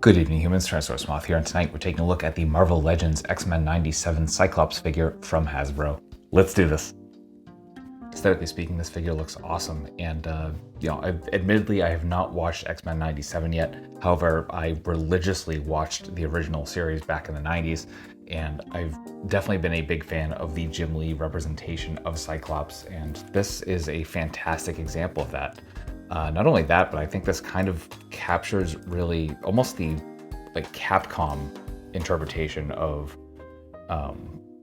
Good evening, humans. Tyrannosaurusmoth here, and tonight we're taking a look at the Marvel Legends X-Men 97 Cyclops figure from Hasbro. Let's do this. Aesthetically speaking, this figure looks awesome, and admittedly I have not watched X-Men 97 yet. However, I religiously watched the original series back in the 90s, and I've definitely been a big fan of the Jim Lee representation of Cyclops, and this is a fantastic example of that. Not only that, but I think this kind of captures really almost the Capcom interpretation of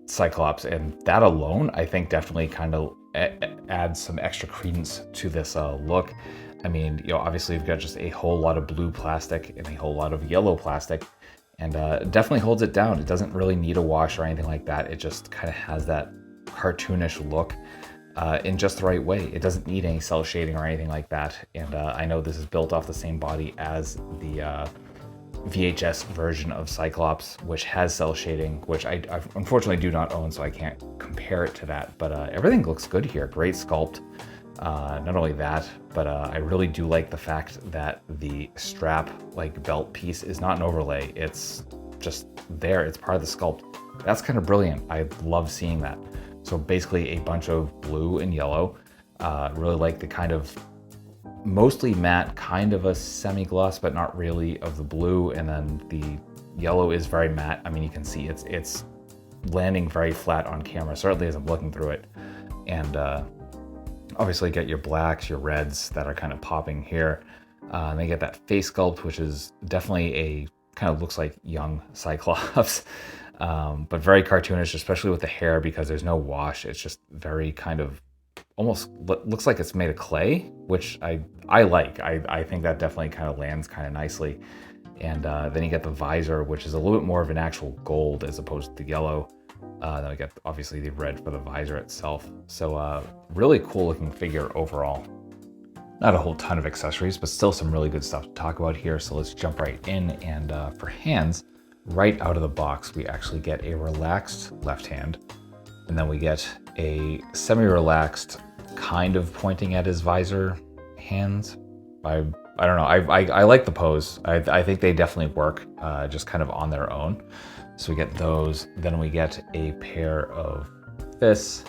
Cyclops, and that alone I think definitely kind of adds some extra credence to this look. I mean, obviously we've got just a whole lot of blue plastic and a whole lot of yellow plastic, and it definitely holds it down. It doesn't really need a wash or anything like that. It just kind of has that cartoonish look in just the right way. It doesn't need any cell shading or anything like that. And I know this is built off the same body as the VHS version of Cyclops, which has cell shading, which I unfortunately do not own, so I can't compare it to that. But everything looks good here. Great sculpt. Not only that, but I really do like the fact that the strap belt piece is not an overlay. It's just there. It's part of the sculpt. That's kind of brilliant. I love seeing that. So basically a bunch of blue and yellow. Really like the kind of mostly matte, kind of a semi-gloss, but not really, of the blue. And then the yellow is very matte. I mean, you can see it's landing very flat on camera, certainly as I'm looking through it. And obviously get your blacks, your reds that are kind of popping here. And they get that face sculpt, which is definitely a kind of looks like young Cyclops. But very cartoonish, especially with the hair, because there's no wash. It's just very kind of almost looks like it's made of clay, which I like. I think that definitely kind of lands kind of nicely. And then you get the visor, which is a little bit more of an actual gold as opposed to the yellow. Then we get obviously the red for the visor itself. So really cool looking figure overall. Not a whole ton of accessories, but still some really good stuff to talk about here. So let's jump right in. And for hands, right out of the box, we actually get a relaxed left hand, and then we get a semi-relaxed, kind of pointing at his visor hands. I don't know. I like the pose. I think they definitely work just kind of on their own. So we get those. Then we get a pair of fists,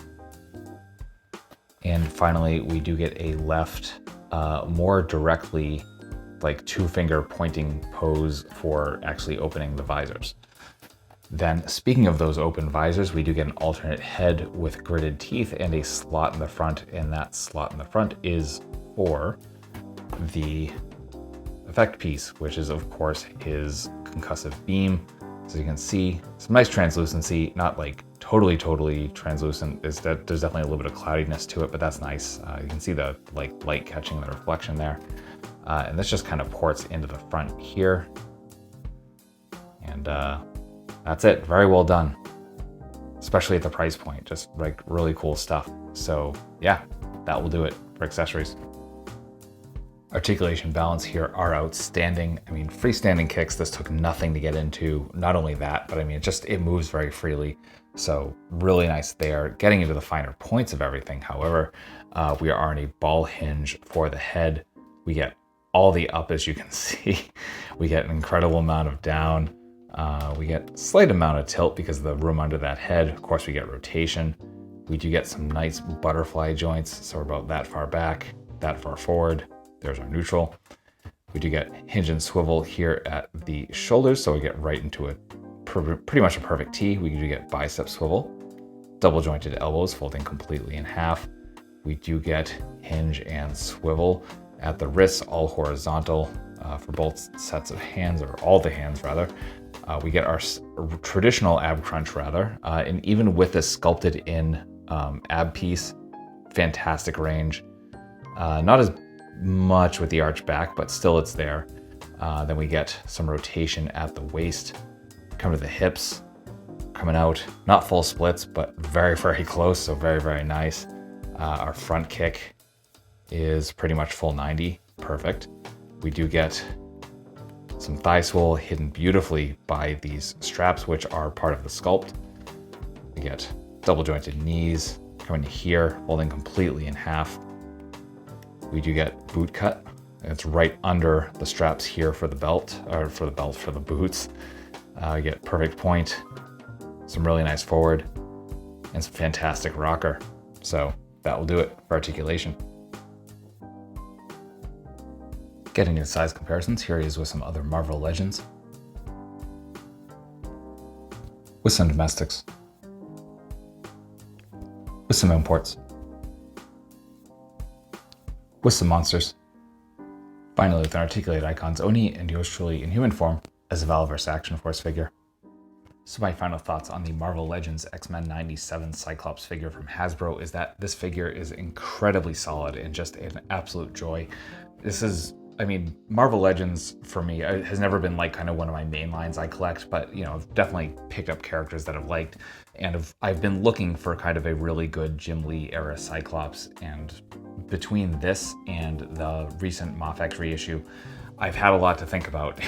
and finally we do get a left, more directly, two-finger pointing pose for actually opening the visors. Then, speaking of those open visors, we do get an alternate head with gridded teeth and a slot in the front, and that slot in the front is for the effect piece, which is of course his concussive beam. So you can see some nice translucency, not totally translucent. There's definitely a little bit of cloudiness to it, but that's nice. You can see the light catching the reflection there. And this just kind of ports into the front here. And that's it. Very well done. Especially at the price point. Just really cool stuff. So yeah, that will do it for accessories. Articulation, balance here are outstanding. I mean, freestanding kicks, this took nothing to get into. Not only that, but I mean, it moves very freely. So really nice there. Getting into the finer points of everything, however, we are on a ball hinge for the head. We get all the up, as you can see. We get an incredible amount of down. We get a slight amount of tilt because of the room under that head. Of course, we get rotation. We do get some nice butterfly joints. So we're about that far back, that far forward. There's our neutral. We do get hinge and swivel here at the shoulders. So we get right into pretty much a perfect T. We do get bicep swivel, double jointed elbows folding completely in half. We do get hinge and swivel at the wrists, all horizontal for both sets of hands, or all the hands rather. We get our traditional ab crunch rather, and even with this sculpted in ab piece, fantastic range. Not as much with the arch back, but still it's there. Then we get some rotation at the waist, come to the hips, coming out, not full splits, but very, very close, so very, very nice. Our front kick is pretty much full 90, perfect. We do get some thigh swivel hidden beautifully by these straps, which are part of the sculpt. We get double jointed knees coming to here, folding completely in half. We do get boot cut It's right under the straps here for the belt, or for the boots. You get perfect point, some really nice forward, and some fantastic rocker. So that will do it for articulation. Getting into size comparisons, here he is with some other Marvel Legends. With some domestics. With some imports. With some monsters. Finally, with an articulated icons, Oni and yours truly in human form as a Valverse Action Force figure. So my final thoughts on the Marvel Legends X-Men 97 Cyclops figure from Hasbro is that this figure is incredibly solid and just an absolute joy. This is, I mean, Marvel Legends for me has never been like kind of one of my main lines I collect, but you know, I've definitely picked up characters that I've liked, and I've been looking for kind of a really good Jim Lee era Cyclops, and between this and the recent Moth X reissue, I've had a lot to think about.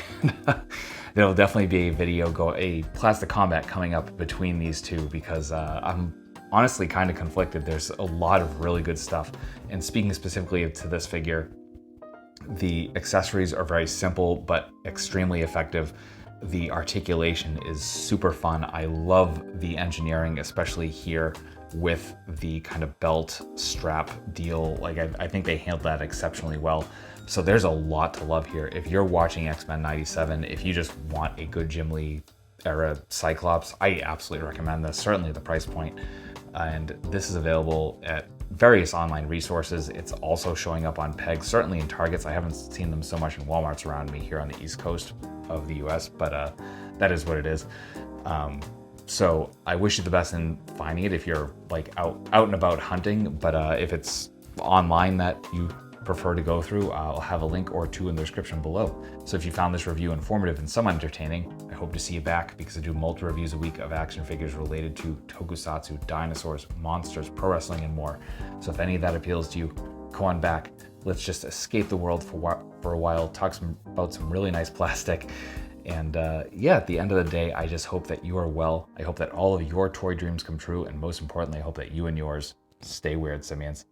There'll definitely be a plastic combat coming up between these two, because I'm honestly kind of conflicted. There's a lot of really good stuff, and speaking specifically to this figure, the accessories are very simple but extremely effective. The articulation is super fun. I love the engineering, especially here with the kind of belt strap deal. Like I think they handled that exceptionally well. So there's a lot to love here. If you're watching X-Men 97, if you just want a good Jim Lee era Cyclops, I absolutely recommend this, certainly the price point. And this is available at various online resources. It's also showing up on pegs, certainly in Targets. I haven't seen them so much in Walmarts around me here on the East Coast of the US, but that is what it is. So I wish you the best in finding it if you're like out and about hunting, but if it's online that you prefer to go through, I'll have a link or two in the description below. So if you found this review informative and somewhat entertaining, I hope to see you back, because I do multiple reviews a week of action figures related to tokusatsu, dinosaurs, monsters, pro wrestling, and more. So if any of that appeals to you, go on back. Let's just escape the world for a while, talk about some really nice plastic. And yeah, at the end of the day, I just hope that you are well. I hope that all of your toy dreams come true. And most importantly, I hope that you and yours stay weird, simians.